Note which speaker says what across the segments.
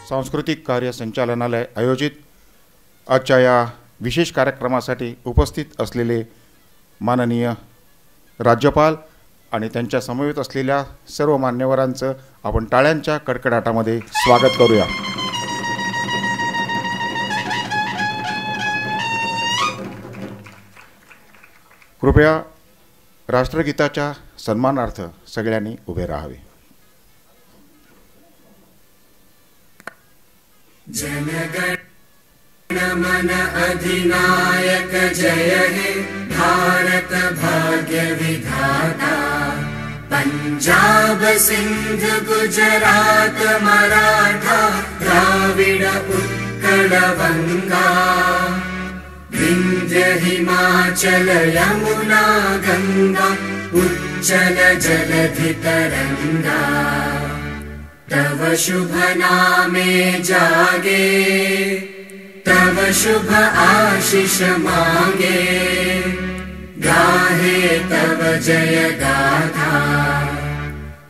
Speaker 1: सांस्कृतिक कार्य संचालनालय आयोजित आजच्या या विशेष कार्यक्रमासाठी उपस्थित असलेले माननीय राज्यपाल आणि त्यांच्या समवेत असलेल्या सर्व मान्यवरांचं आपण टाळ्यांच्या कडकडाटामध्ये स्वागत करूया. कृपया राष्ट्रगीताच्या सन्मानार्थ सगळ्यांनी उभे राहावे.
Speaker 2: जनगण मन अधिनायक जय हे भारत भाग्य विधाता. पंजाब सिंध गुजरात मराठा द्राविड उत्कल गंगा. विंध्य हिमाचल यमुना गंगा उच्चल जलधि तरंगा. तव शुभ नामे जागे तव शुभ आशीष मांगे. गाहे तव जय गाथा.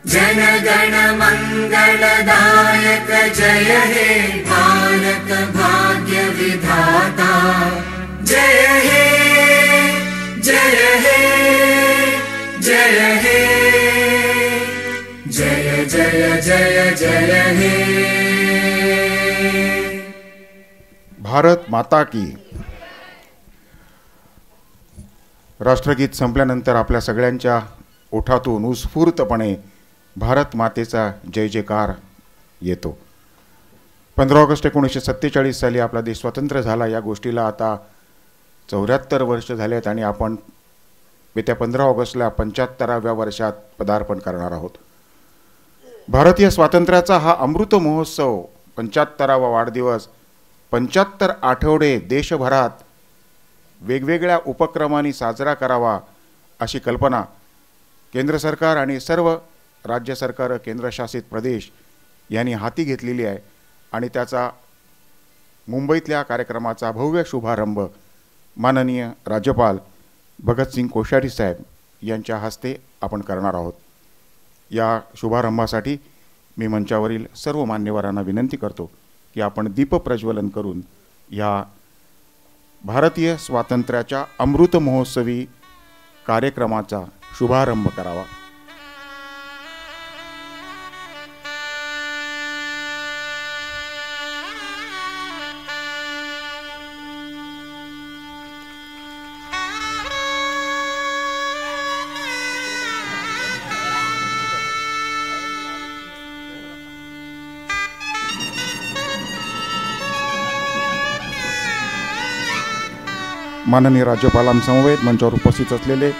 Speaker 2: जनगण मंगलदायक जय हे भारत भाग्य विधाता. जय हे जय हे जय हे जय जय जय जय हे.
Speaker 1: भारत माता की. राष्ट्रगीत संपल्यानंतर आपल्या सगळ्यांच्या ओठातून उत्स्फूर्तपणे भारत मातेचा जय जयकार येतो. 15 ऑगस्ट 1947 साली आपला देश स्वतंत्र झाला. या गोष्टीला आता 74 वर्ष झालेत आणि आपण येत्या 15 ऑगस्टला 75व्या वर्षात पदार्पण करणार आहोत. भारतीय स्वातंत्र्याचा हा अमृत महोत्सव 75वा वाढदिवस 75 आठवडे देशभरात वेगवेगळ्या उपक्रमांनी साजरा करावा अशी कल्पना केंद्र सरकार आणि सर्व राज्य सरकार केंद्रशासित प्रदेश यांनी हाती घेतलेली आहे आणि त्याचा मुंबईतल्या कार्यक्रमाचा भव्य शुभारंभ माननीय राज्यपाल भगतसिंग कोश्यारी साहेब यांच्या हस्ते आपण करणार आहोत. या शुभारंभासाठी मी मंचावरील सर्व मान्यवरांना विनंती करतो की आपण दीप प्रज्वलन करून या भारतीय स्वातंत्र्याच्या अमृत महोत्सवी कार्यक्रमाचा शुभारंभ करावा. माननीय राज्यपालांसमवेत मंचावर उपस्थित असलेले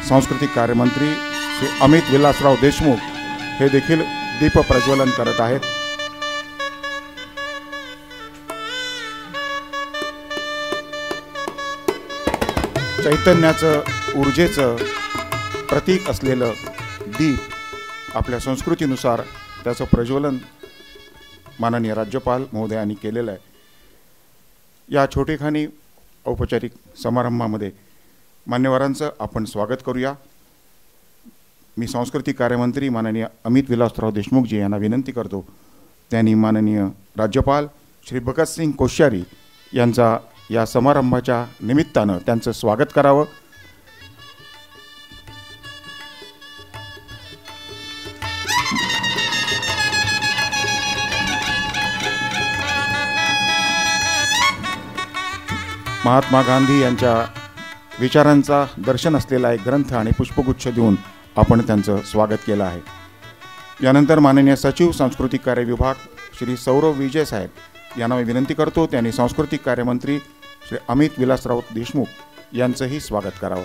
Speaker 1: सांस्कृतिक कार्यमंत्री श्री अमित विलासराव देशमुख हे देखील दीप प्रज्वलन करत आहेत. चैतन्याचं ऊर्जेचं प्रतीक असलेलं दीप आपल्या संस्कृतीनुसार त्याचं प्रज्वलन माननीय राज्यपाल महोदयांनी केलेलं आहे. या छोटेखानी औपचारिक समारंभामध्ये मान्यवरांचं आपण स्वागत करूया. मी सांस्कृतिक कार्यमंत्री माननीय अमित विलासराव देशमुखजी यांना विनंती करतो त्यांनी माननीय राज्यपाल श्री भगतसिंग कोश्यारी यांचा या समारंभाच्या निमित्तानं त्यांचं स्वागत करावं. महात्मा गांधी यांच्या विचारांचा दर्शन असलेला एक ग्रंथ आणि पुष्पगुच्छ देऊन आपण त्यांचं स्वागत केलं आहे. यानंतर माननीय सचिव सांस्कृतिक कार्य विभाग श्री सौरव विजय साहेब यांना मी विनंती करतो त्यांनी सांस्कृतिक कार्यमंत्री श्री अमित विलासराव देशमुख यांचंही स्वागत करावं.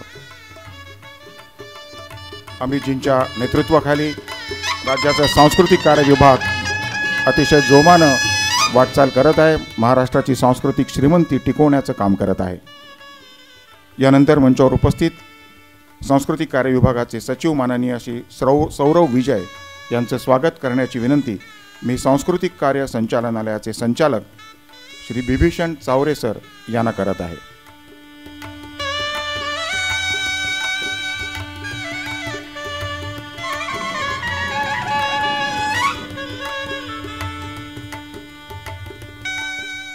Speaker 1: अमितजींच्या नेतृत्वाखाली राज्याचा सांस्कृतिक कार्य विभाग अतिशय जोमानं वाटचाल करत आहे. महाराष्ट्राची सांस्कृतिक श्रीमंती टिकवण्याचं काम करत आहे. यानंतर मंचावर उपस्थित सांस्कृतिक कार्य विभागाचे सचिव माननीय श्री सौरव विजय यांचं स्वागत करण्याची विनंती मी सांस्कृतिक कार्य संचालनालयाचे संचालक श्री बिभीषण चावरे सर यांना करत आहे.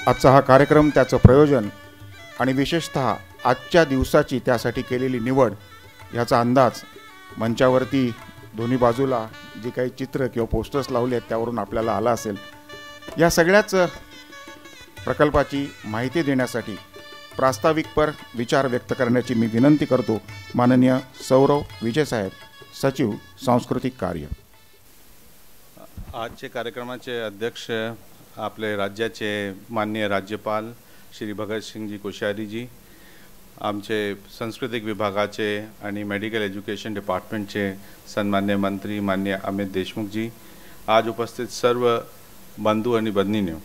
Speaker 1: आजचा हा कार्यक्रम, त्याचं प्रयोजन आणि विशेषतः आजच्या दिवसाची त्यासाठी केलेली निवड याचा अंदाज मंचावरती दोन्ही बाजूला जी काही चित्र किंवा पोस्टर्स लावले आहेत त्यावरून आपल्याला आला असेल. या सगळ्याच प्रकल्पाची माहिती देण्यासाठी प्रास्ताविकपर विचार व्यक्त करण्याची मी विनंती करतो माननीय सौरव विजयसाहेब, सचिव सांस्कृतिक कार्य.
Speaker 3: आजचे कार्यक्रमाचे अध्यक्ष आपले राज्याचे माननीय राज्यपाल श्री भगतसिंगजी कोश्यारीजी, आमचे सांस्कृतिक विभागाचे आणि मेडिकल एज्युकेशन डिपार्टमेंटचे सन्मान्य मंत्री माननीय अमित देशमुखजी, आज उपस्थित सर्व बंधू आणि भगिनींनो,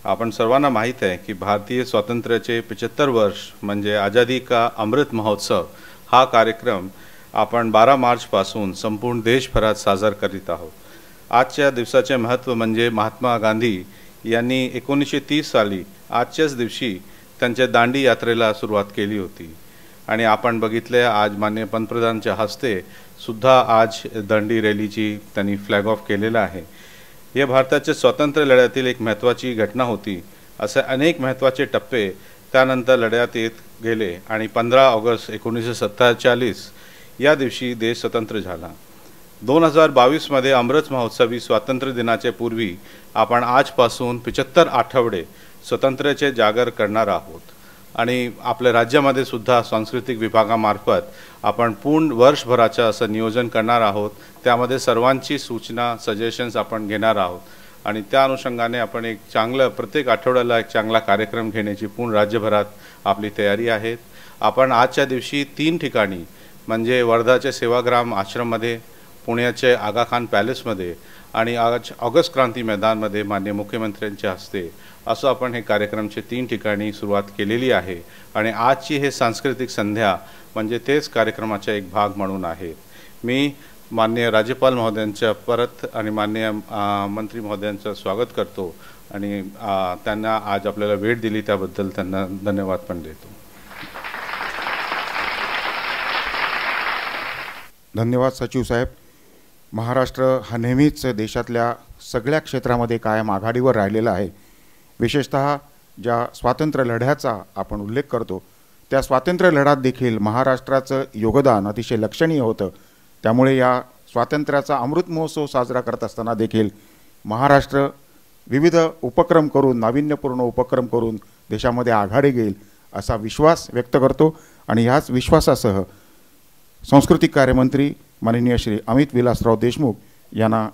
Speaker 3: आपण सर्वांना माहीत आहे की भारतीय स्वातंत्र्याचे 75 वर्ष म्हणजे आझादी का अमृत महोत्सव हा कार्यक्रम आपण 12 मार्चपासून संपूर्ण देशभरात साजरा करीत आहोत. आजच्या दिवसाचे महत्त्व म्हणजे महात्मा गांधी यांनी 1930 साली आजच्याच दिवशी त्यांच्या दांडी यात्रेला सुरुवात केली होती आणि आपण बघितले आज माननीय पंतप्रधानांच्या हस्ते सुद्धा आज दांडी रॅलीची त्यांनी फ्लॅग ऑफ केलेला आहे. हे भारताच्या स्वातंत्र्य लढ्यातील एक महत्त्वाची घटना होती. असे अनेक महत्त्वाचे टप्पे त्यानंतर लढ्यात येत गेले आणि 15 ऑगस्ट 1947 या दिवशी देश स्वतंत्र झाला. 2022 मध्ये अमृत महोत्सवी स्वातंत्र्य दिनाच्या पूर्वी आपण आजपासून 75 आठवडे स्वातंत्र्याचे जागर करणार आहोत आणि आपल्या राज्यामध्ये सुद्धा सांस्कृतिक विभागामार्फत आपण पूर्ण वर्षभराचं असं नियोजन करणार आहोत. त्यामध्ये सर्वांची सूचना सजेशन्स आपण घेणार आहोत आणि त्या अनुषंगाने आपण एक चांगलं प्रत्येक आठवड्याला एक चांगला कार्यक्रम घेण्याची पूर्ण राज्यभरात आपली तयारी आहे. आपण आजच्या दिवशी 3 ठिकाणी म्हणजे वर्धाचे सेवाग्राम आश्रममध्ये, पुण्याचे आगा खान पॅलेसमध्ये आणि आज ऑगस्ट क्रांती मैदानमध्ये माननीय मुख्यमंत्र्यांच्या हस्ते असं आपण हे कार्यक्रमचे 3 ठिकाणी सुरुवात केलेली आहे आणि आजची हे सांस्कृतिक संध्या म्हणजे तेच कार्यक्रमाचा एक भाग म्हणून आहे. मी माननीय राज्यपाल महोदयांच्या परत आणि माननीय मंत्री महोदयांचं स्वागत करतो आणि त्यांना आज आपल्याला वेळ दिली त्याबद्दल त्यांना धन्यवाद पण देतो.
Speaker 1: धन्यवाद सचिव साहेब. महाराष्ट्र हा नेहमीच देशातल्या सगळ्या क्षेत्रामध्ये कायम आघाडीवर राहिलेला आहे. विशेषतः ज्या स्वातंत्र्य लढ्याचा आपण उल्लेख करतो त्या स्वातंत्र्य लढ्यात देखील महाराष्ट्राचं योगदान अतिशय लक्षणीय होतं. त्यामुळे या स्वातंत्र्याचा अमृत महोत्सव साजरा करत असताना देखील महाराष्ट्र विविध उपक्रम करून, नाविन्यपूर्ण उपक्रम करून देशामध्ये आघाडी घेईल असा विश्वास व्यक्त करतो आणि ह्याच विश्वासासह सांस्कृतिक कार्यमंत्री माननीय श्री अमित विलासराव देशमुख यांना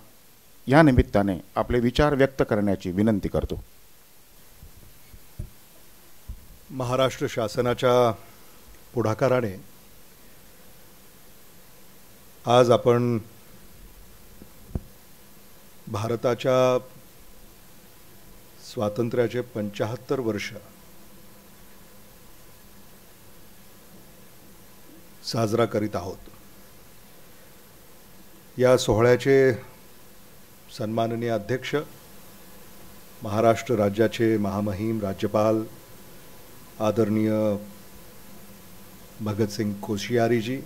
Speaker 1: या निमित्ताने आपले विचार व्यक्त करण्याची विनंती करतो.
Speaker 4: महाराष्ट्र शासनाच्या पुढाकाराने आज आपण भारताच्या स्वातंत्र्याचे 75 वर्ष साजरा करीत आहोत. या सोहळ्याचे सन्माननीय अध्यक्ष महाराष्ट्र राज्याचे महामहिम राज्यपाल आदरणीय भगतसिंग कोश्यारीजी,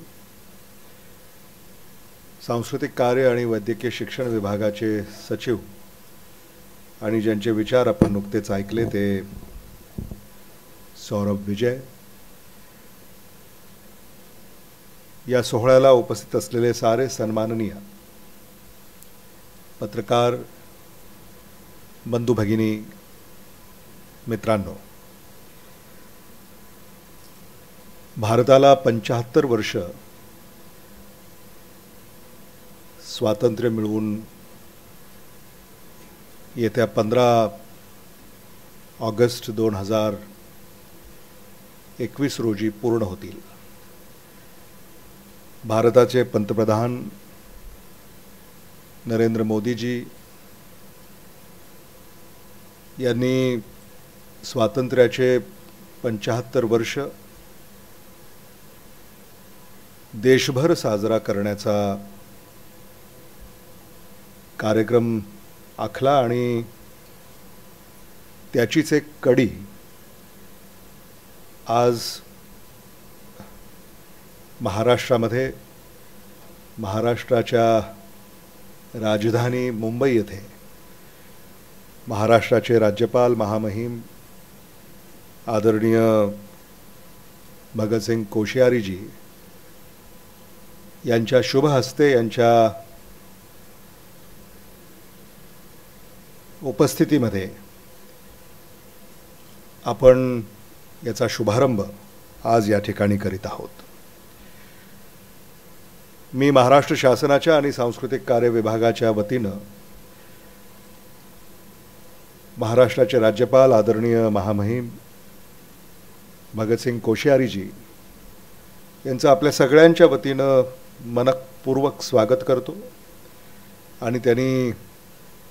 Speaker 4: सांस्कृतिक कार्य आणि वैद्यकीय शिक्षण विभागाचे सचिव आणि ज्यांचे विचार आपण नुकतेच ऐकले ते सौरभ विजय, या सोहळ्याला उपस्थित असलेले सारे सन्माननीय पत्रकार बंधू भगिनी मित्रांनो, भारताला 75 वर्ष स्वातंत्र्य मिळवून येत्या 15 ऑगस्ट 2021 रोजी पूर्ण होतील. भारताचे पंतप्रधान नरेंद्र मोदीजी यांनी स्वातंत्र्याचे 75 वर्ष देशभर साजरा करण्याचा कार्यक्रम आखला आणि त्याचीच एक कडी आज महाराष्ट्रामध्ये, महाराष्ट्राच्या राजधानी मुंबई येथे महाराष्ट्राचे राज्यपाल महामहिम आदरणीय भगतसिंग कोश्यारीजी यांच्या शुभ हस्ते यांच्या उपस्थितीमध्ये आपण याचा शुभारंभ आज या ठिकाणी करीत आहोत. मी महाराष्ट्र शासनाच्या आणि सांस्कृतिक कार्य विभागाच्या वतीनं महाराष्ट्राचे राज्यपाल आदरणीय महामहिम भगतसिंग कोश्यारीजी यांचं आपल्या सगळ्यांच्या वतीनं मनपूर्वक स्वागत करतो आणि त्यांनी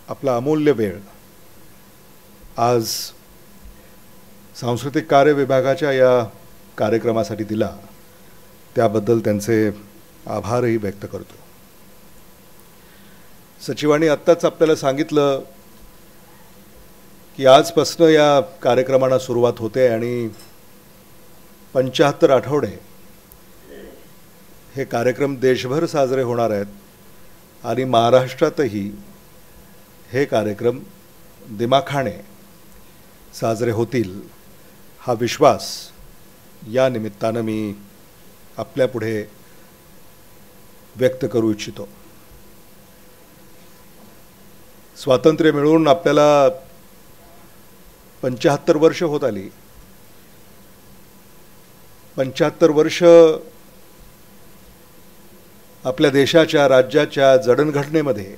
Speaker 4: आपला अमूल्य वेळ आज सांस्कृतिक कार्य विभागाच्या या कार्यक्रमासाठी दिला त्याबद्दल त्यांचे आभारही व्यक्त करतो. सचिवांनी आत्ताच आपल्याला सांगितलं की आजपासून या कार्यक्रमाला सुरुवात होते आणि 75 आठवडे हे कार्यक्रम देशभर साजरे होणार आहेत आणि महाराष्ट्रातही हे कार्यक्रम दिमाखाने साजरे होतील हा विश्वास या निमित्तानं मी आपल्यापुढे व्यक्त करू इच्छितो. स्वातंत्र्य मिळून आपल्याला 75 वर्ष होत आली. 75 वर्ष आपल्या देशाच्या राज्याच्या जडणघडणेमध्ये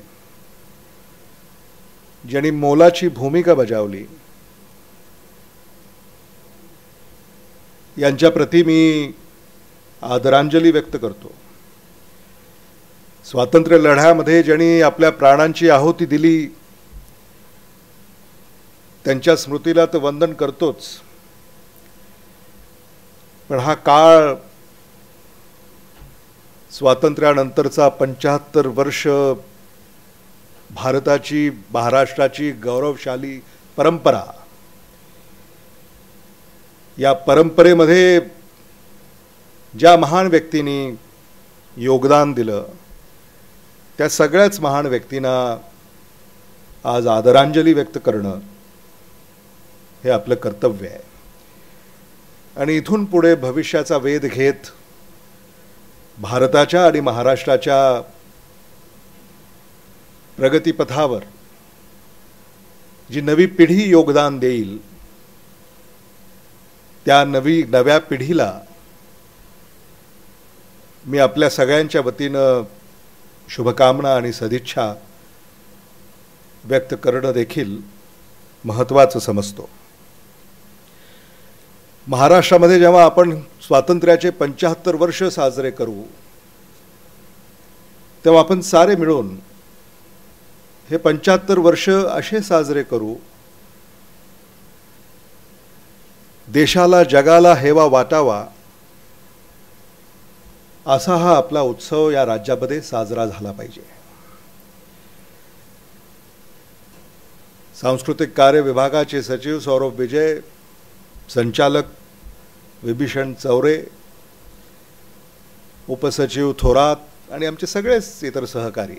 Speaker 4: ज्यांनी मोलाची भूमिका बजावली यांच्या प्रति मी आदरांजली व्यक्त करतो. स्वातंत्र्य लढ्यामध्ये ज्यांनी आपल्या प्राणांची आहुती दिली त्यांच्या स्मृतीला तर वंदन करतोच, पण हा काळ स्वातंत्र्यानंतरचा 75 वर्ष भारताची महाराष्ट्राची गौरवशाली परंपरा, या परंपरेमध्ये ज्या महान व्यक्तींनी योगदान दिलं त्या सगळ्याच महान व्यक्तींना आज आदरांजली व्यक्त करणं हे आपलं कर्तव्य आहे. आणि इथून पुढे भविष्याचा वेध घेत भारताच्या आणि महाराष्ट्राच्या प्रगतीपथावर जी नवी पिढी योगदान देईल त्या नव्या पिढीला मी आपल्या सगळ्यांच्या वतीनं शुभकामना आणि सदिच्छा व्यक्त करणं देखील महत्त्वाचं समजतो. महाराष्ट्रामध्ये जेव्हा आपण स्वातंत्र्याचे 75 वर्ष साजरे करू तेव्हा आपण सारे मिळून हे 75 वर्ष असे साजरे करू देशाला जगाला हेवा वाटावा असा हा आपला उत्सव या राज्यामध्ये साजरा झाला पाहिजे. सांस्कृतिक कार्य विभागाचे सचिव सौरभ विजय, संचालक विभीषण चौरे, उपसचिव थोरात आणि आमचे सगळेच इतर सहकारी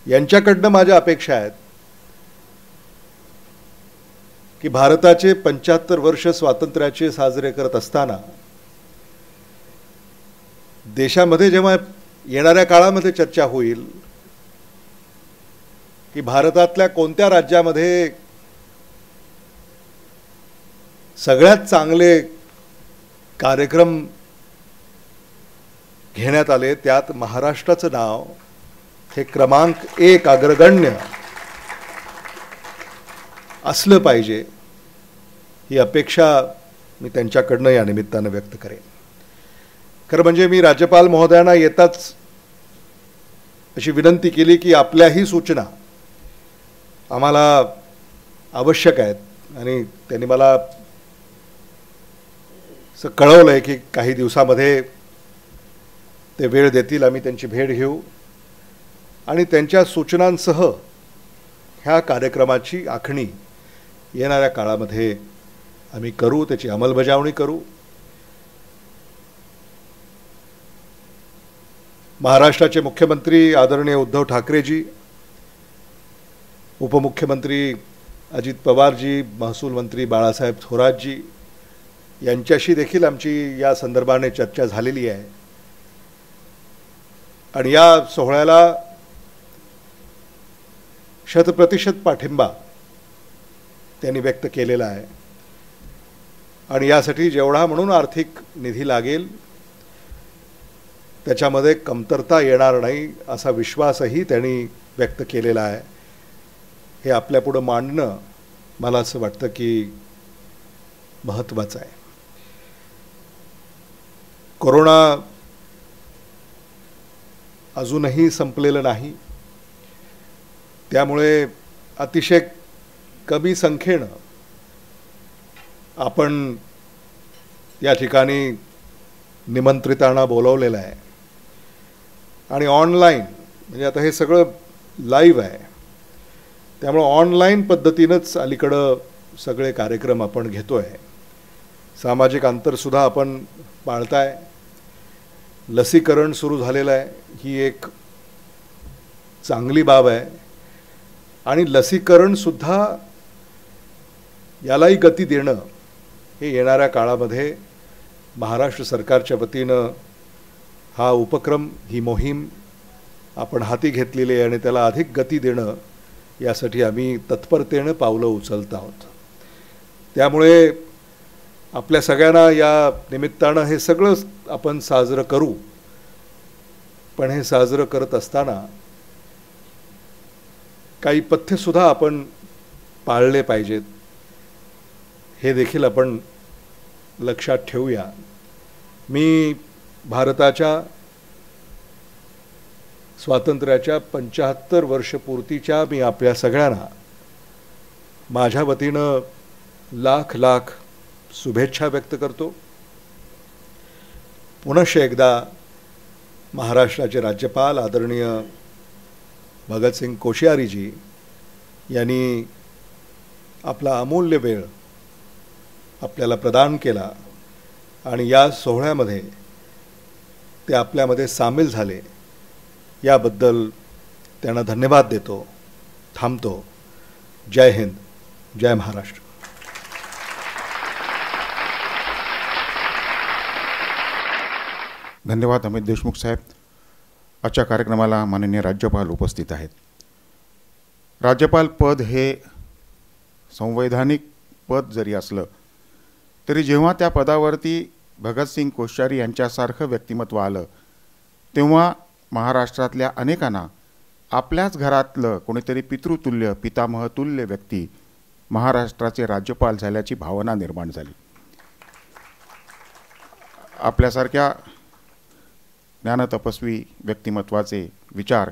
Speaker 4: यांच्याकडनं माझ्या अपेक्षा आहेत की भारताचे 75 वर्ष स्वातंत्र्याचे साजरे करत असताना देशामध्ये जेव्हा येणाऱ्या काळामध्ये चर्चा होईल की भारतातल्या कोणत्या राज्यामध्ये सगळ्यात चांगले कार्यक्रम घेण्यात आले त्यात महाराष्ट्राचं नाव हे क्रमांक 1 अग्रगण्य असलं पाहिजे ही अपेक्षा मी त्यांच्याकडनं या निमित्तानं व्यक्त करेन. खरं म्हणजे मी राज्यपाल महोदयांना येताच अशी विनंती केली की आपल्याही सूचना आम्हाला आवश्यक आहेत आणि त्यांनी मला असं कळवलं आहे की काही दिवसामध्ये ते वेळ देतील, आम्ही त्यांची भेट घेऊ आणि त्यांच्या सूचनांसह ह्या कार्यक्रमाची आखणी येणाऱ्या काळामध्ये आम्ही करू, त्याची अंमलबजावणी करू. महाराष्ट्राचे मुख्यमंत्री आदरणीय उद्धव ठाकरेजी, उपमुख्यमंत्री अजित पवारजी, महसूल मंत्री बाळासाहेब थोरातजी यांच्याशी देखील आमची या संदर्भाने चर्चा झालेली आहे आणि या सोहळ्याला शतप्रतिशत पाठिंबा त्यांनी व्यक्त केलेला आहे आणि यासाठी जेवढा म्हणून आर्थिक निधी लागेल त्याच्यामध्ये कमतरता येणार नाही असा विश्वासही त्यांनी व्यक्त केलेला आहे. हे आपल्यापुढं मांडणं मला असं वाटतं की महत्त्वाचं आहे. कोरोना अजूनही संपलेलं नाही, त्यामुळे अतिशय कमी संख्येनं आपण या ठिकाणी निमंत्रितांना बोलवलेलं आहे आणि ऑनलाईन म्हणजे आता हे सगळं लाईव्ह आहे, त्यामुळं ऑनलाईन पद्धतीनंच अलीकडं सगळे कार्यक्रम आपण घेतो आहे. सामाजिक अंतरसुद्धा आपण पाळताय. लसीकरण सुरू झालेलं आहे, ही एक चांगली बाब आहे आणि लसीकरणसुद्धा यालाही गती देणं हे येणाऱ्या काळामध्ये महाराष्ट्र सरकारच्या वतीनं हा उपक्रम, ही मोहीम आपण हाती घेतलेली आहे आणि त्याला अधिक गती देणं यासाठी आम्ही तत्परतेनं पावलं उचलत आहोत. त्यामुळे आपल्या सगळ्यांना या निमित्तानं हे सगळं आपण साजरं करू, पण हे साजरं करत असताना काही पथ्यसुद्धा आपण पाळले पाहिजेत, हे देखील आपण लक्षात ठेवूया. मी भारताच्या स्वातंत्र्याच्या 75 वर्षपूर्तीच्या मी आपल्या सगळ्यांना माझ्या वतीनं लाख लाख शुभेच्छा व्यक्त करतो. पुनश्च एकदा महाराष्ट्राचे राज्यपाल आदरणीय भगतसिंग कोश्यारीजी यांनी आपला अमूल्य वेळ आपल्याला प्रदान केला आणि या सोहळ्यामध्ये ते आपल्यामध्ये सामील झाले, याबद्दल त्यांना धन्यवाद देतो. थांबतो. जय हिंद, जय महाराष्ट्र.
Speaker 1: धन्यवाद अमित देशमुख साहेब. आजच्या कार्यक्रमाला माननीय राज्यपाल उपस्थित आहेत. राज्यपाल पद हे संवैधानिक पद जरी असलं तरी जेव्हा त्या पदावरती भगतसिंग कोश्यारी यांच्यासारखं व्यक्तिमत्व आलं तेव्हा महाराष्ट्रातल्या अनेकांना आपल्याच घरातलं कोणीतरी पितृतुल्य, पितामहतुल्य व्यक्ती महाराष्ट्राचे राज्यपाल झाल्याची भावना निर्माण झाली. आपल्यासारख्या ज्ञानतपस्वी व्यक्तिमत्वाचे विचार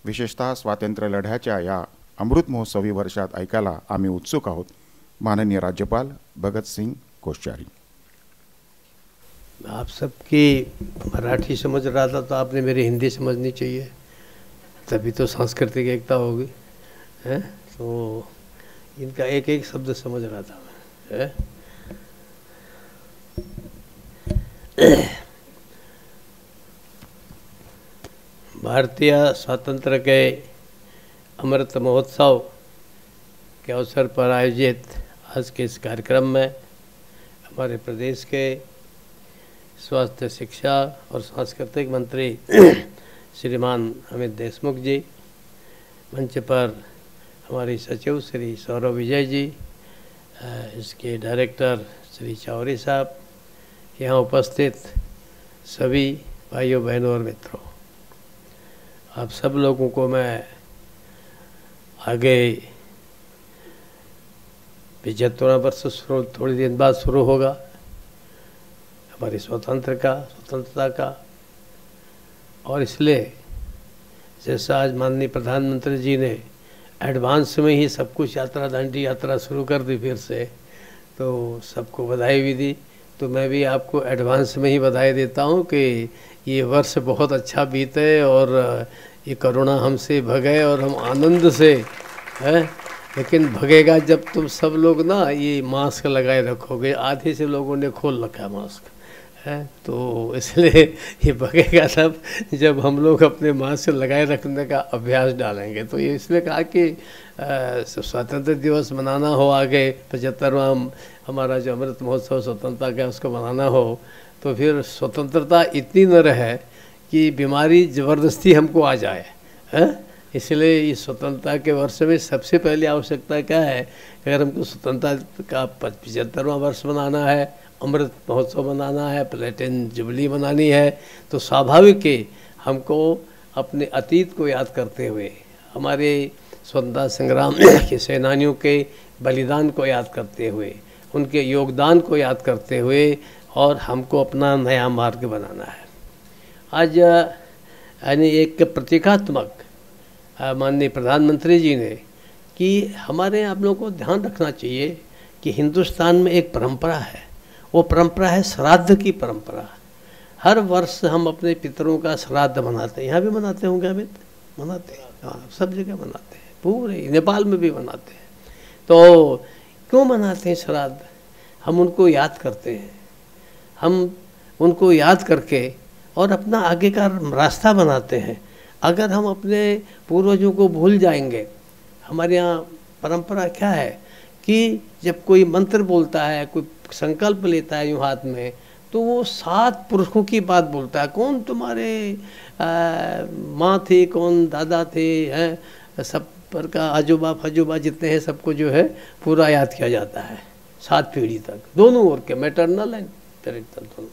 Speaker 1: विशेषतः स्वातंत्र्य लढ्याच्या या अमृत महोत्सवी वर्षात ऐकायला आम्ही उत्सुक आहोत. माननीय राज्यपाल भगतसिंग कोश्यारी.
Speaker 5: आप सबकी मराठी समझ रहा था तो आपने मेरी हिंदी समझनी चाहिए, तभी तो सांस्कृतिक एकता होगी, है? तो इनका एक एक शब्द समझ रहा था मैं. भारतीय स्वातंत्र्य के अमृत महोत्सव के अवसर पर आयोजित आज के इस कार्यक्रम में हमारे प्रदेश के स्वास्थ्य, शिक्षा और सांस्कृतिक मंत्री श्रीमान अमित देशमुख जी, मंच पर हमारी सचिव श्री सौरभ विजय जी, इसके डायरेक्टर श्री चौरी साहब, यहाँ उपस्थित सभी भाइयों बहनों और मित्रों, आप सब लोगों को मैं आगे 75वां वर्ष थोड़ी दिन बाद शुरू होगा हमारी स्वतंत्रता का, और इसलिए जैसा आज माननीय प्रधानमंत्री जी ने एडवांस में ही सब कुछ दांडी यात्रा शुरू कर दी फिर से, तो सबको बधाई भी दी, तो मैं भी आपको एडवांस में ही बधाई देता हूँ कि ये वर्ष बहुत अच्छा बीते और ये कोरोना हमसे भगे और हम आनंद से है, लेकिन भगेगा जब तुम सब लोग ना ये मास्क लगाए रखोगे. आधे से लोगों ने खोल रखा है मास्क, है। तो इसलिए ये बगेगा तब जब हम लोग अपने माँ से लगाए रखने का अभ्यास डालेंगे। तो ये इसलिए कहा कि स्वतंत्रता दिवस मनाना हो, आगे 75वां हमारा जो अमृत महोत्सव स्वतंत्रता का उसको मनाना हो, तो फिर स्वतंत्रता इतनी न रहे कि बीमारी ज़बरदस्ती हमको आ जाए, है। इसलिए इस स्वतंत्रता के वर्ष में सबसे पहले आवश्यकता क्या है, अगर हमको स्वतंत्रता का 75वां वर्ष मनाना है, अमृत महोत्सव मनाना है, प्लेटिनम जुबली मनानी है, तो स्वाभाविक है हमको अपने अतीत को याद करते हुए, हमारे स्वतंत्रता संग्राम के सेनानियों के बलिदान को याद करते हुए, उनके योगदान को याद करते हुए, और हमको अपना नया मार्ग बनाना है। आज यानी एक प्रतीकात्मक माननीय प्रधानमंत्री जी ने कि हमारे आप लोगों को ध्यान रखना चाहिए कि हिंदुस्तान में एक परंपरा है, वो परंपरा है श्राद्ध की परंपरा। हर वर्ष हम अपने पितरों का श्राद्ध मनाते हैं। यहाँ भी मनाते होंगे अमित? मनाते हैं, हाँ, सब जगह मनाते हैं, पूरे नेपाल में भी मनाते हैं। तो क्यों मनाते हैं श्राद्ध? हम उनको याद करते हैं, हम उनको याद करके और अपना आगे का रास्ता बनाते हैं। अगर हम अपने पूर्वजों को भूल जाएंगे, हमारे यहाँ परंपरा क्या है कि जब कोई मंत्र बोलता है, कोई संकल्प लेता है यूँ हाथ में, तो वो 7 पुरुषों की बात बोलता है। कौन तुम्हारे माँ थे, कौन दादा थे, हैं, सब पर का आजूबा फजूबा जितने हैं सबको जो है पूरा याद किया जाता है 7 पीढ़ी तक, दोनों ओर के, मैटरनल एंड पैरेंटल दोनों।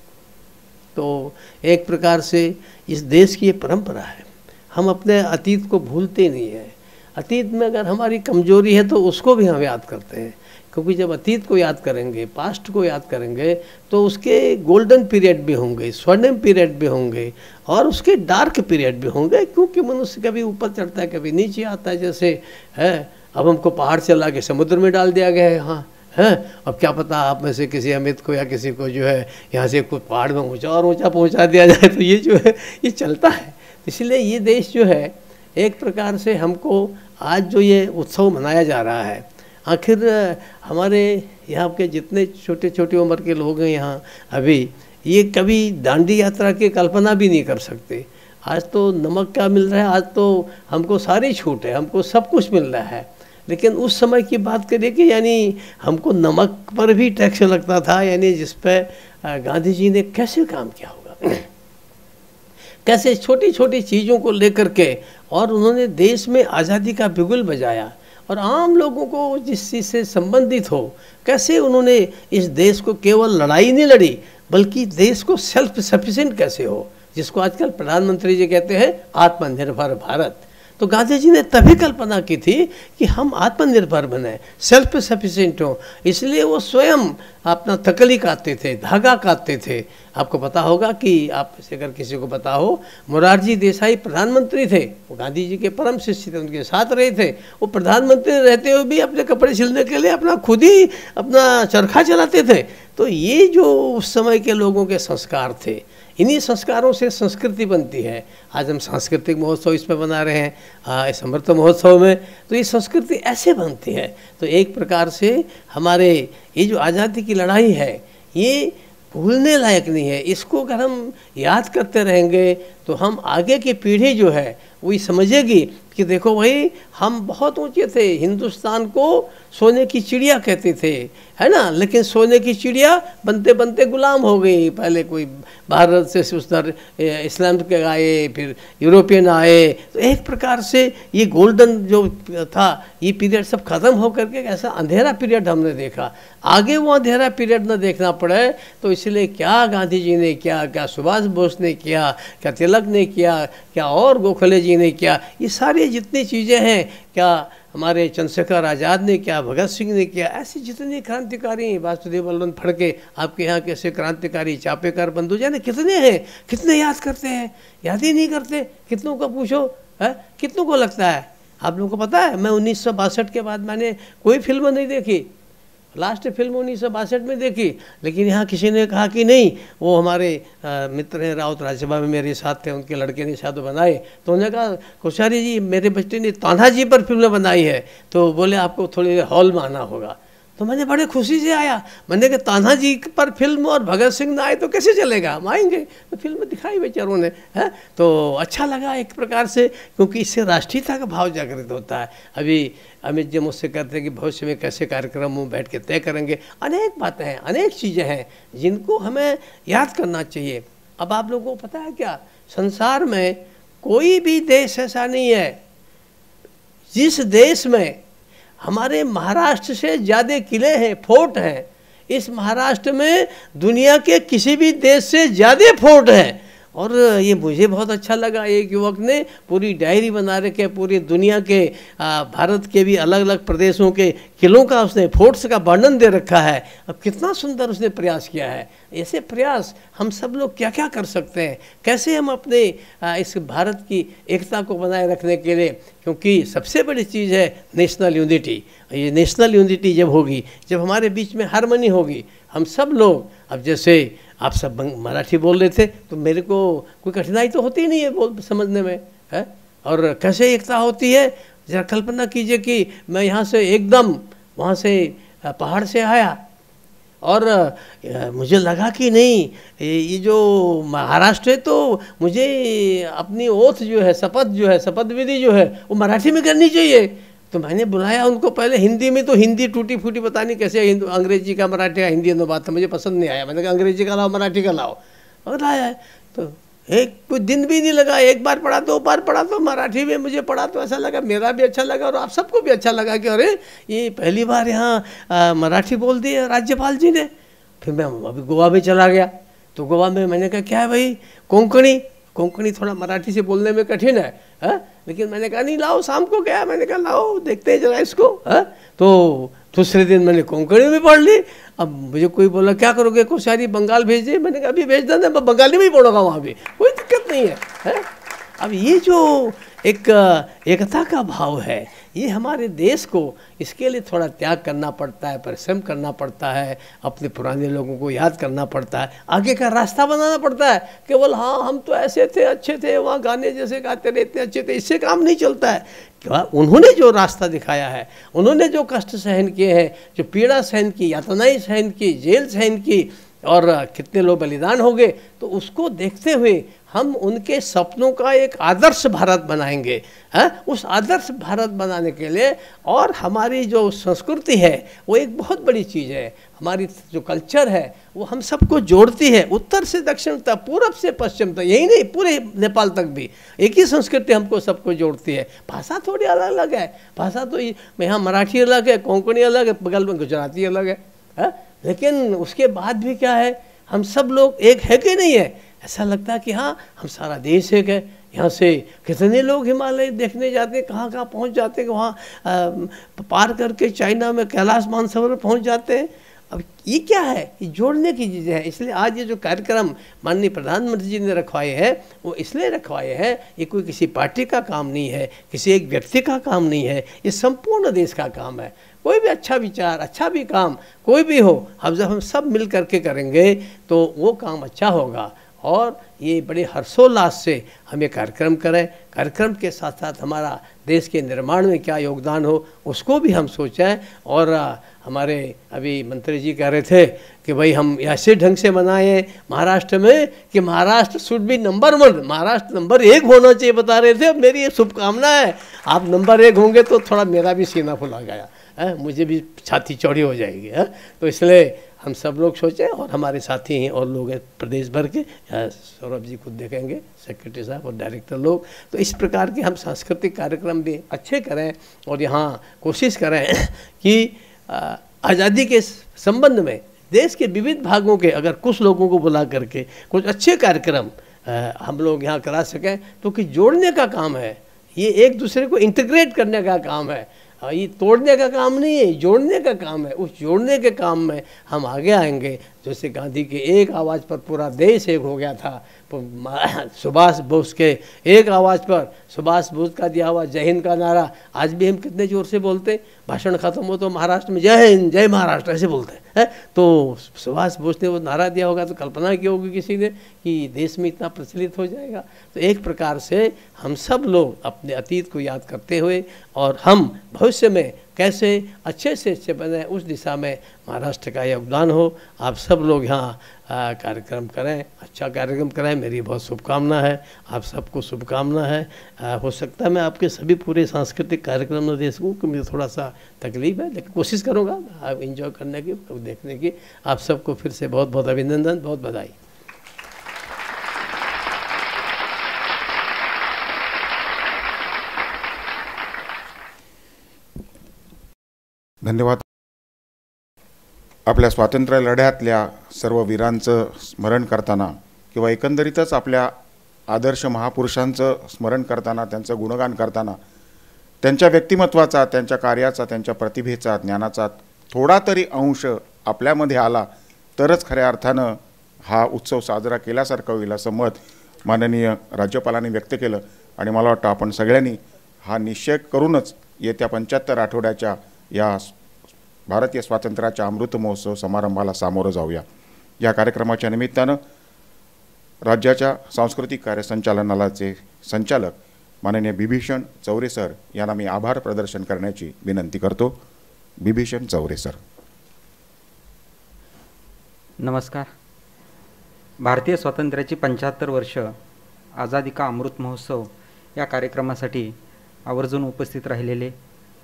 Speaker 5: तो एक प्रकार से इस देश की ये परंपरा है, हम अपने अतीत को भूलते नहीं हैं। अतीत में अगर हमारी कमजोरी है तो उसको भी हम याद करते हैं, क्योंकि जब अतीत को याद करेंगे, पास्ट को याद करेंगे, तो उसके गोल्डन पीरियड भी होंगे, स्वर्णिम पीरियड भी होंगे, और उसके डार्क पीरियड भी होंगे, क्योंकि मनुष्य कभी ऊपर चढ़ता है, कभी नीचे आता है। जैसे है, अब हमको पहाड़ से ला के समुद्र में डाल दिया गया है, हाँ है। अब क्या पता आप में से किसी अमित को या किसी को जो है यहाँ से कुछ पहाड़ में ऊँचा और ऊँचा पहुँचा दिया जाए, तो ये जो है ये चलता है। इसलिए ये देश जो है एक प्रकार से हमको आज जो ये उत्सव मनाया जा रहा है, आखिर हमारे यहाँ के जितने छोटे छोटे उम्र के लोग हैं यहाँ अभी, ये कभी दांडी यात्रा की कल्पना भी नहीं कर सकते। आज तो नमक क्या मिल रहा है, आज तो हमको सारी छूट है, हमको सब कुछ मिल रहा है। लेकिन उस समय की बात करें कि यानी हमको नमक पर भी टैक्स लगता था, यानी जिस पर गांधी जी ने कैसे काम किया होगा, कैसे छोटी छोटी चीज़ों को लेकर के, और उन्होंने देश में आज़ादी का बिगुल बजाया, और आम लोगों को जिस चीज़ से संबंधित हो, कैसे उन्होंने इस देश को केवल लड़ाई नहीं लड़ी, बल्कि देश को सेल्फ सफिशिएंट कैसे हो, जिसको आजकल प्रधानमंत्री जी कहते हैं आत्मनिर्भर भारत। तो गांधी जी ने तभी कल्पना की थी कि हम आत्मनिर्भर बने, सेल्फ सफिशिएंट हो। इसलिए वो स्वयं अपना तकली काटते थे, धागा काटते थे। आपको पता होगा कि आप से अगर किसी को पता हो, मोरारजी देसाई प्रधानमंत्री थे, वो गांधी जी के परम शिष्य थे, उनके साथ रहे थे। वो प्रधानमंत्री रहते हुए भी अपने कपड़े सिलने के लिए अपना खुद ही अपना चरखा चलाते थे। तो ये जो उस समय के लोगों के संस्कार थे, इन्हीं संस्कारों से संस्कृति बनती है। आज हम सांस्कृतिक महोत्सव इसमें बना रहे हैं, इस अमृत महोत्सव में, तो ये संस्कृति ऐसे बनती है। तो एक प्रकार से हमारे ये जो आज़ादी की लड़ाई है, ये भूलने लायक नहीं है। इसको अगर हम याद करते रहेंगे तो हम आगे की पीढ़ी जो है वो ये समझेगी कि देखो भाई, हम बहुत ऊंचे थे, हिंदुस्तान को सोने की चिड़िया कहते थे, है ना। लेकिन सोने की चिड़िया बनते बनते गुलाम हो गई। पहले कोई भारत से उधर इस्लाम के आए, फिर यूरोपियन आए, तो एक प्रकार से ये गोल्डन जो था ये पीरियड सब खत्म हो करके ऐसा अंधेरा पीरियड हमने देखा। आगे वो अंधेरा पीरियड न देखना पड़े, तो इसलिए क्या गांधी जी ने किया, क्या सुभाष बोस ने किया, क्या तिलक ने किया, क्या और गोखले जी ने किया, ये सारी जितनी चीज़ें हैं, क्या हमारे चंद्रशेखर आज़ाद ने किया, भगत सिंह ने किया, ऐसे जितने क्रांतिकारी, वासुदेव बल्लभ फड़के, आपके यहाँ कैसे क्रांतिकारी, चापेकर, बंधु जाने कितने हैं, कितने याद करते हैं, याद ही नहीं करते। कितनों को पूछो है, कितनों को लगता है। आप लोगों को पता है, मैं 1962 के बाद मैंने कोई फिल्म नहीं देखी, लास्ट फिल्म 1962 में देखी। लेकिन यहाँ किसी ने कहा कि नहीं, वो हमारे मित्र हैं राउत राज्यसभा में मेरे साथ थे, उनके लड़के ने शायद बनाए, तो उन्होंने कहा कोश्यारी जी मेरे बच्चे ने तान्हा जी पर फिल्म बनाई है, तो बोले आपको थोड़ी हॉल में आना होगा। तो मैंने बड़े खुशी से आया। मैंने कहा तान्हा जी पर फिल्म और भगत सिंह ना आए तो कैसे चलेगा, हम आएंगे। तो फिल्म दिखाई बेचारों ने, है तो अच्छा लगा एक प्रकार से, क्योंकि इससे राष्ट्रीयता का भाव जागृत होता है। अभी अमित जी मुझसे कहते हैं कि भविष्य में कैसे कार्यक्रम हम बैठ के तय करेंगे। अनेक बातें हैं, अनेक चीज़ें हैं जिनको हमें याद करना चाहिए। अब आप लोगों को पता है क्या, संसार में कोई भी देश ऐसा नहीं है जिस देश में हमारे महाराष्ट्र से ज़्यादा किले हैं, फोर्ट हैं। इस महाराष्ट्र में दुनिया के किसी भी देश से ज़्यादा फोर्ट हैं। और ये मुझे बहुत अच्छा लगा, एक युवक ने पूरी डायरी बना रखे, पूरी दुनिया के भारत के भी अलग अलग प्रदेशों के किलों का उसने, फोर्ट्स का वर्णन दे रखा है। अब कितना सुंदर उसने प्रयास किया है। ऐसे प्रयास हम सब लोग क्या क्या कर सकते हैं, कैसे हम अपने इस भारत की एकता को बनाए रखने के लिए, क्योंकि सबसे बड़ी चीज़ है नेशनल यूनिटी। ये नेशनल यूनिटी जब होगी, जब हमारे बीच में हारमोनी होगी, हम सब लोग, अब जैसे आप सब मराठी बोल रहे थे तो मेरे को कोई कठिनाई तो होती नहीं है बोल समझने में, है। और कैसे एकता होती है, ज़रा कल्पना कीजिए कि मैं यहाँ से एकदम वहाँ से पहाड़ से आया और मुझे लगा कि नहीं ये जो महाराष्ट्र है तो मुझे अपनी ओथ जो है, शपथ जो है, शपथ विधि जो है वो मराठी में करनी चाहिए। तो मैंने बुलाया उनको पहले हिंदी में, तो हिंदी टूटी फूटी पता नहीं कैसे, अंग्रेजी का मराठी का हिंदी दोनों बात मुझे पसंद नहीं आया। मैंने कहा अंग्रेजी का लाओ, मराठी का लाओ, और लाया। तो एक कोई दिन भी नहीं लगा, एक बार पढ़ा, दो बार पढ़ा, तो मराठी में मुझे पढ़ा तो ऐसा लगा, मेरा भी अच्छा लगा और आप सबको भी अच्छा लगा कि अरे ये पहली बार यहाँ मराठी बोल दी है राज्यपाल जी ने। फिर मैं अभी गोवा में चला गया, तो गोवा में मैंने कहा क्या है भाई, कोंकणी, कोंकणी थोड़ा मराठी से बोलने में कठिन है, लेकिन मैंने कहा नहीं लाओ, शाम को गया, मैंने कहा लाओ देखते हैं जरा इसको, है। तो दूसरे दिन मैंने कोंकणी में पढ़ ली। अब मुझे कोई बोला क्या करोगे, कोश्यारी बंगाल भेज दिए, मैंने कहा अभी भेज देना, मैं बंगाली में ही पढ़ूंगा, वहाँ भी कोई दिक्कत नहीं है। अब ये जो एक एकता का भाव है, ये हमारे देश को, इसके लिए थोड़ा त्याग करना पड़ता है, परिश्रम करना पड़ता है, अपने पुराने लोगों को याद करना पड़ता है, आगे का रास्ता बनाना पड़ता है। केवल हाँ हम तो ऐसे थे, अच्छे थे, वहाँ गाने जैसे गाते रहे, इतने अच्छे थे, इससे काम नहीं चलता है। क्या उन्होंने जो रास्ता दिखाया है, उन्होंने जो कष्ट सहन किए हैं, जो पीड़ा सहन की, यातनाएं सहन की, जेल सहन की, और कितने लोग बलिदान हो गए, तो उसको देखते हुए हम उनके सपनों का एक आदर्श भारत बनाएंगे, हैं। उस आदर्श भारत बनाने के लिए, और हमारी जो संस्कृति है वो एक बहुत बड़ी चीज़ है, हमारी जो कल्चर है वो हम सबको जोड़ती है, उत्तर से दक्षिण तक, पूरब से पश्चिम तक, यही नहीं पूरे नेपाल तक भी एक ही संस्कृति हमको सबको जोड़ती है। भाषा थोड़ी अलग अलग है, भाषा तो यहाँ मराठी अलग है, कोंकणी अलग है, बगल में गुजराती अलग है, लेकिन उसके बाद भी क्या है, हम सब लोग एक है कि नहीं है। ऐसा लगता है कि हाँ हम सारा देश एक है। यहाँ से कितने लोग हिमालय देखने जाते हैं, कहाँ कहाँ पहुँच जाते हैं, वहाँ पार करके चाइना में कैलाश मानसरोवर पहुँच जाते हैं। अब ये क्या है, ये जोड़ने की चीज़ें हैं। इसलिए आज ये जो कार्यक्रम माननीय प्रधानमंत्री जी ने रखवाए हैं, वो इसलिए रखवाए हैं, ये कोई किसी पार्टी का काम नहीं है, किसी एक व्यक्ति का काम नहीं है, ये संपूर्ण देश का काम है। कोई भी अच्छा विचार, अच्छा भी काम कोई भी हो, अब जब हम सब मिल करके करेंगे तो वो काम अच्छा होगा। और ये बड़े हर्षोल्लास से हम ये कार्यक्रम करें, कार्यक्रम के साथ साथ हमारा देश के निर्माण में क्या योगदान हो उसको भी हम सोचें। और हमारे अभी मंत्री जी कह रहे थे कि भाई हम ऐसे ढंग से मनाएं महाराष्ट्र में कि Maharashtra should be number 1, Maharashtra number 1 होना चाहिए बता रहे थे। मेरी ये शुभकामना है, आप नंबर 1 होंगे तो थोड़ा मेरा भी सीना फुला गया है, मुझे भी छाती चौड़ी हो जाएगी, है। तो इसलिए हम सब लोग सोचें, और हमारे साथी हैं और लोग हैं प्रदेश भर के, सौरभ जी खुद देखेंगे, सेक्रेटरी साहब और डायरेक्टर लोग। तो इस प्रकार के हम सांस्कृतिक कार्यक्रम भी अच्छे करें, और यहाँ कोशिश करें कि आज़ादी के संबंध में देश के विविध भागों के अगर कुछ लोगों को बुला करके कुछ अच्छे कार्यक्रम हम लोग यहाँ करा सकें, तो कि जोड़ने का काम है, ये एक दूसरे को इंटीग्रेट करने का काम है, ये तोड़ने का काम नहीं है, जोड़ने का काम है। उस जोड़ने के काम में हम आगे आएंगे। जैसे गांधी के एक आवाज़ पर पूरा देश एक हो गया था, सुभाष बोस के एक आवाज़ पर, सुभाष बोस का दिया हुआ जय हिंद का नारा आज भी हम कितने ज़ोर से बोलते हैं। भाषण खत्म हो तो महाराष्ट्र में जय हिंद, जय महाराष्ट्र ऐसे बोलते हैं। तो सुभाष बोस ने वो नारा दिया होगा तो कल्पना की होगी किसी ने कि देश में इतना प्रचलित हो जाएगा। तो एक प्रकार से हम सब लोग अपने अतीत को याद करते हुए, और हम भविष्य में कैसे अच्छे से अच्छे बने, उस दिशा में महाराष्ट्र का योगदान हो। आप सब लोग यहाँ कार्यक्रम करें, अच्छा कार्यक्रम करें, मेरी बहुत शुभकामना है, आप सबको शुभकामना है। हो सकता है मैं आपके सभी पूरे सांस्कृतिक कार्यक्रम न दे सकूँ, कि मुझे थोड़ा सा तकलीफ है, लेकिन कोशिश करूँगा आप इंजॉय करने की, देखने की। आप सबको फिर से बहुत बहुत अभिनंदन, बहुत बधाई।
Speaker 1: धन्यवाद। आपल्या स्वातंत्र्य लढ्यातल्या सर्व वीरांचं स्मरण करताना किंवा एकंदरीतच आपल्या आदर्श महापुरुषांचं स्मरण करताना, त्यांचं गुणगान करताना, त्यांच्या व्यक्तिमत्वाचा, त्यांच्या कार्याचा, त्यांच्या प्रतिभेचा, ज्ञानाचा थोडा तरी अंश आपल्यामध्ये आला तरच खऱ्या अर्थानं हा उत्सव साजरा केल्यासारखं होईल असं मत माननीय राज्यपालांनी व्यक्त केलं। आणि मला वाटतं आपण सगळ्यांनी हा निश्चय करूनच येत्या 75 आठवड्याच्या या भारतीय स्वातंत्र्याच्या अमृत महोत्सव समारंभाला सामोरं जाऊया। या कार्यक्रमाच्या निमित्तानं राज्याच्या सांस्कृतिक कार्य संचालनालयाचे संचालक माननीय बिभीषण चौरे सर यांना मी आभार प्रदर्शन करण्याची विनंती करतो। बिभीषण चौरे सर।
Speaker 6: नमस्कार। भारतीय स्वातंत्र्याची 75 वर्ष आझादी का अमृत महोत्सव या कार्यक्रमासाठी आवर्जून उपस्थित राहिलेले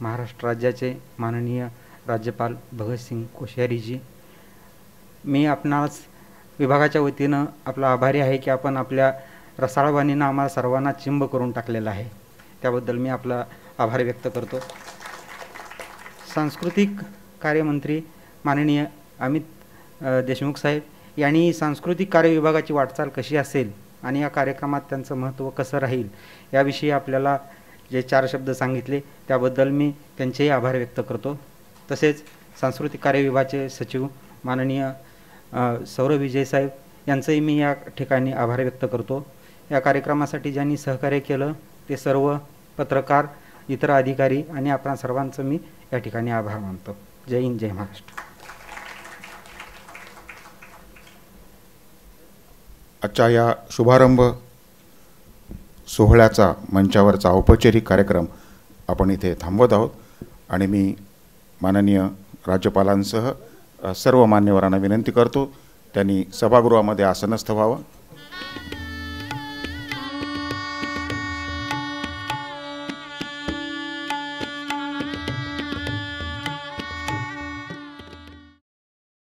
Speaker 6: महाराष्ट्र राज्याचे माननीय राज्यपाल भगतसिंग कोश्यारीजी, मी आपणास विभागाच्या वतीनं आपला आभारी आहे की आपण आपल्या रसाळवाणीनं आम्हाला सर्वांना चिंब करून टाकलेला आहे, त्याबद्दल मी आपला आभार व्यक्त करतो। सांस्कृतिक कार्यमंत्री माननीय अमित देशमुख साहेब यांनी सांस्कृतिक कार्य विभागाची वाटचाल कशी असेल आणि या कार्यक्रमात त्यांचं महत्त्व कसं राहील याविषयी आपल्याला जे 4 शब्द सांगितले त्याबद्दल मी त्यांचेही आभार व्यक्त करतो। तसेच सांस्कृतिक कार्य विभागाचे सचिव माननीय सौरभ विजय साहेब यांचंही मी या ठिकाणी आभार व्यक्त करतो। या कार्यक्रमासाठी ज्यांनी सहकार्य केलं ते सर्व पत्रकार, इतर अधिकारी आणि आपण सर्वांचं मी या ठिकाणी आभार मानतो। जय हिंद, जय महाराष्ट्र।
Speaker 1: आजच्या या शुभारंभ सोहळ्याचा मंचावरचा औपचारिक कार्यक्रम आपण इथे थांबवत आहोत आणि मी माननीय राज्यपालांसह सर्व मान्यवरांना विनंती करतो त्यांनी सभागृहामध्ये आसनस्थ व्हावं।